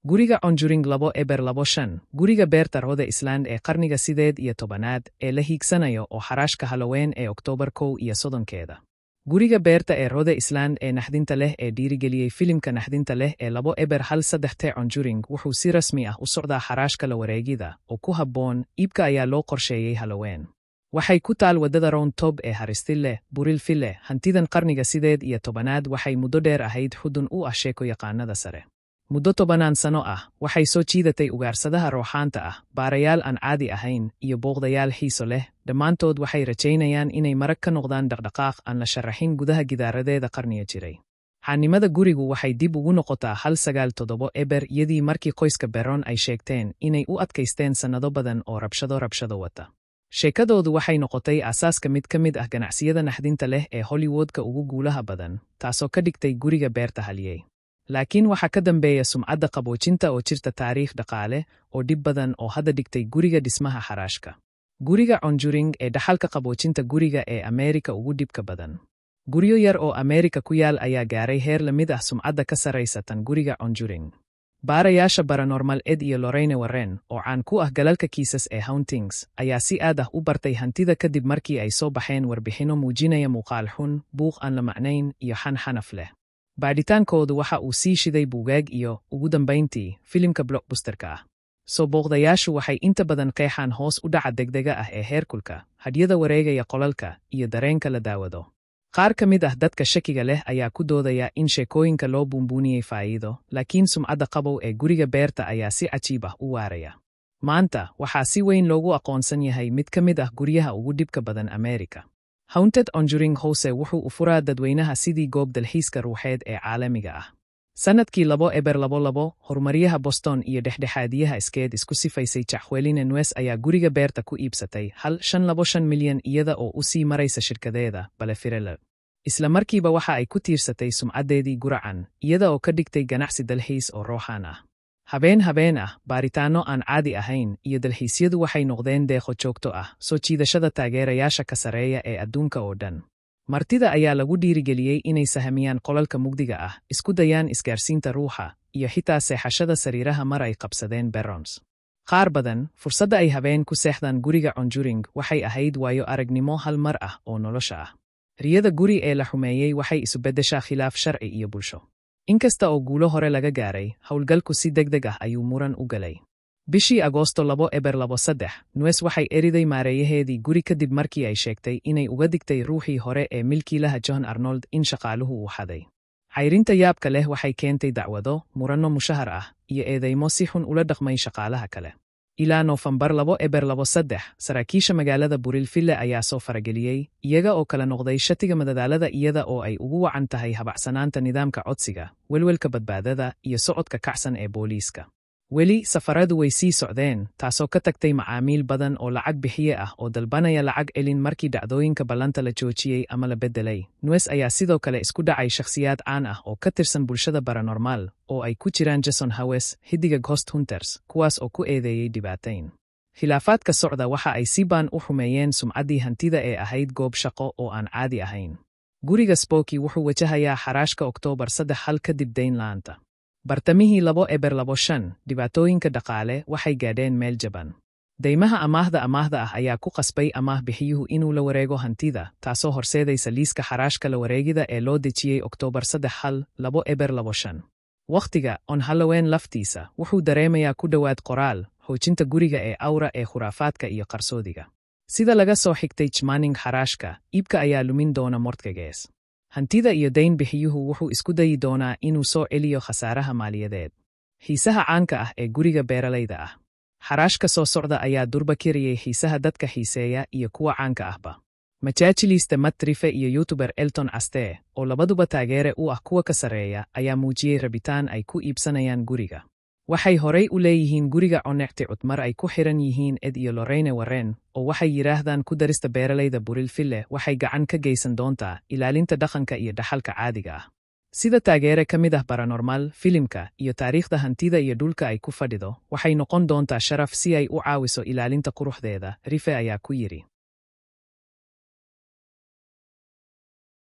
Guriga Conjuring 2/5. Guriga beerta Rhode Island ee qarniga 18aad ee la hiigsanayo oo xaraashka Halloween ee Oktoobar 11. Guriga beerta ee Rhode Island ee naxdinta leh ee dhiirigeliyey filimka naxdinta leh ee 2/13 Conjuring wuxuu si rasmi ah u socdaa xaraashka la wareegida oo ku habboon iibka ayaa loo qorsheeyey Halloween. Waxay ku taal wadada Round Top ee Haristille, Burilfille. Hantidan qarniga 18aad waxay muddo dheer ahayd xudun u ah sheeko yaqaanada sare. Muddo 10 sano ah, waxay soo jiidatay ugaarsadaha rooxaanta ah, baarayaal aan caadi ahayn, iyo booqdayaal xiiso leh. Dhammaantood waxay rajaynayaan inay marag ka noqdaan dhaqdhaqaaq aan la sharaxin gudaha gidaaradeeda qarniga jiray. Xaanimada gurigu waxay dib ugu noqotaa 197 iyadii markii qoyska Perron ay sheegteen inay u adkaysteen sannado badan oo rabshado wata. Sheekadoodu waxay noqotay aasaaska mid ka mid ah ganacsiyada naxdinta leh ee Hollywoodka ugu guulaha badan, taasoo ka dhigtay guriga beerta haliyey. Laakiin waxaa ka dambeeya sumcadda qaboojinta oo jirta taariikh dhaqaale oo dhib badan oo hadda dhigtay guriga dhismaha xaraashka. Guriga Conjuring ee dhaxalka qaboojinta guriga ee Ameerika ugu dhibka badan. Guryo yar oo Ameerika ku yaal ayaa gaaray heer la mid ah sumcadda ka sarraysa tan guriga Conjuring. Baarayaasha Paranormal Ed iyo Lorraine Warren, oo caan ku ah galalka kiisas ee hauntings, ayaa si aad ah u bartay hantida kadib markii ay soo baxeen warbixinno muujinaya muuqaal xun, buuq aan la macnayn, iyo xanxanaf leh. Baadhitaankoodu waxa uu sii shiday buugaag iyo, ugu dambayntii, filimka blockbusterka ah. Soo booqdayaashu waxay inta badan qeexaan hoos u dhaca degdega ah ee heerkulka, hadhyada wareegaya qolalka, iyo dareenka la daawado. Qaar ka mid ah dadka shakiga leh ayaa ku doodaya in sheekooyinka loo buunbuuniyey faa'iido, laakiin sumcadda qabow ee guriga beerta ayaa si cajiib ah u waaraya. Maanta, waxaa si weyn loogu aqoonsan yahay mid ka mid ah guryaha ugu dhibka badan Ameerika. Haunted Conjuring House wuxuu u furaa dadweynaha sidii goob dalxiiska ruuxeed ee caalamiga ah. Sannadkii 2022, horumaryaha Boston iyo dhexdhexaadiyaha iskeed isku sifaysay Jacqueline Nunes ayaa guriga beerta ku iibsatay $1.25 milyan iyada oo u sii maraysa shirkadeeda Balefirello. Isla markiiba waxa ay ku tiirsatay sumcaddeedii guracan, iyada oo ka dhigtay ganacsi dalxiis oo rooxaan ah. Habeen ah, baaritaanno aan caadi ahayn, iyo dalxiisyadu waxay noqdeen deeqo joogto ah, soo jiidashada taageerayaasha ka sarreeya ee adduunka oo dhan. Martida ayaa lagu dhiirigeliyey inay sahamiyaan qolalka mugdiga ah, isku dayaan isgaarsiinta ruuxa, iyo xitaa seexashada sariiraha mar ay qabsadeen Perrons. Qaar badan, fursadda ay habeen ku seexdaan guriga Conjuring waxay ahayd waayo aragnimo hal mar ah oo nolosha ah. Riyada guri ee la xumeeyey waxay isu beddeshaa khilaaf sharci iyo bulsho. Inkasta oo guulo hore laga gaaray, howlgalku si degdeg ah ayuu muran u galay. Bishii Agoosto 2023, Nunes waxay eriday maareeyaheedii guri kadib markii ay sheegtay inay uga digtay ruuxii hore ee milkiilaha John Arnold in shaqaaluhu uu xaday. Cayrinta yaabka leh waxay keentay dacwado, muranno mushahar ah, iyo eedeymo si xun ula dhaqmay shaqaalaha kale. Ilaa Noofambar 2023, saraakiisha magaalada Burilfille ayaa soo farageliyey, iyaga oo kala noqday shatiga madadaalada iyada oo ay ugu wacan tahay habacsanaanta nidaamka codsiga, welwelka badbaadada, iyo socodka kacsan ee booliiska. Weli, safaradu way sii socdeen, taasoo ka tagtay macaamiil badan oo lacag bixiye ah oo dalbanaya lacag celin markii dhacdooyinka ballanta la joojiyey ama la beddelay. Nunes ayaa sidoo kale isku dhacay shakhsiyaad caan ah oo ka tirsan bulshada paranormal, oo ay ku jiraan Jason Hawes, hiddiga Ghost Hunters, kuwaas oo ku eedeeyey dhibaatayn. Khilaafaadka socda waxa ay si baan u xumeeyeen sumcaddii hantida ee ahayd goob shaqo oo aan caadi ahayn. Guriga Spooky wuxuu wajahayaa xaraashka Oktoobar 3 kadib dayn la'aanta. Bartamihii 2025, dhibaatooyinka dhaqaale waxay gaadheen meel jaban. Deymaha amaahda ah ayaa ku qasbay amaah bixiyuhu inuu la wareego hantida, taasoo horseedaysa liiska xaraashka la wareegida ee loo dejiyey Oktoobar 3, 2025. Wakhtiga on Halloween laftiisa wuxuu dareemayaa ku dhowaad qoraal, xoojinta guriga ee awra ee khuraafaadka iyo qarsoodiga. Sida laga soo xigtay Chmanning xaraashka, iibka ayaa lumin doona mortgages. Hantida iyo dayn bixiyuhu wuxuu isku dayi doonaa inuu soo celiyo khasaaraha maaliyadeed. Xiisaha caanka ah ee guriga beeralayda ah. Xaraashka soo socda ayaa durba kiriyey xiisaha dadka xiiseeya iyo kuwa caanka ahba. Majaajiliiste Matt Rife iyo YouTuber Elton Aste, oo labaduba taageere u ah kuwa ka sarreeya, ayaa muujiyey rabitaan ay ku iibsanayaan guriga. Waxay horay u leeyihiin guriga Connecticut cutmar ay ku xiran yihiin Ed iyo Lorraine Warren, oo waxay yiraahdaan ku darista beeralayda Burilfille waxay gacan ka geysan doontaa ilaalinta dhaqanka iyo dhaxalka caadiga ah. Sida taageere ka mid ah Paranormal, filimka, iyo taariikhda hantida iyo dhulka ay ku fadhido, waxay noqon doontaa sharaf si ay u caawiso ilaalinta quruxdeeda, Rife ayaa ku yiri.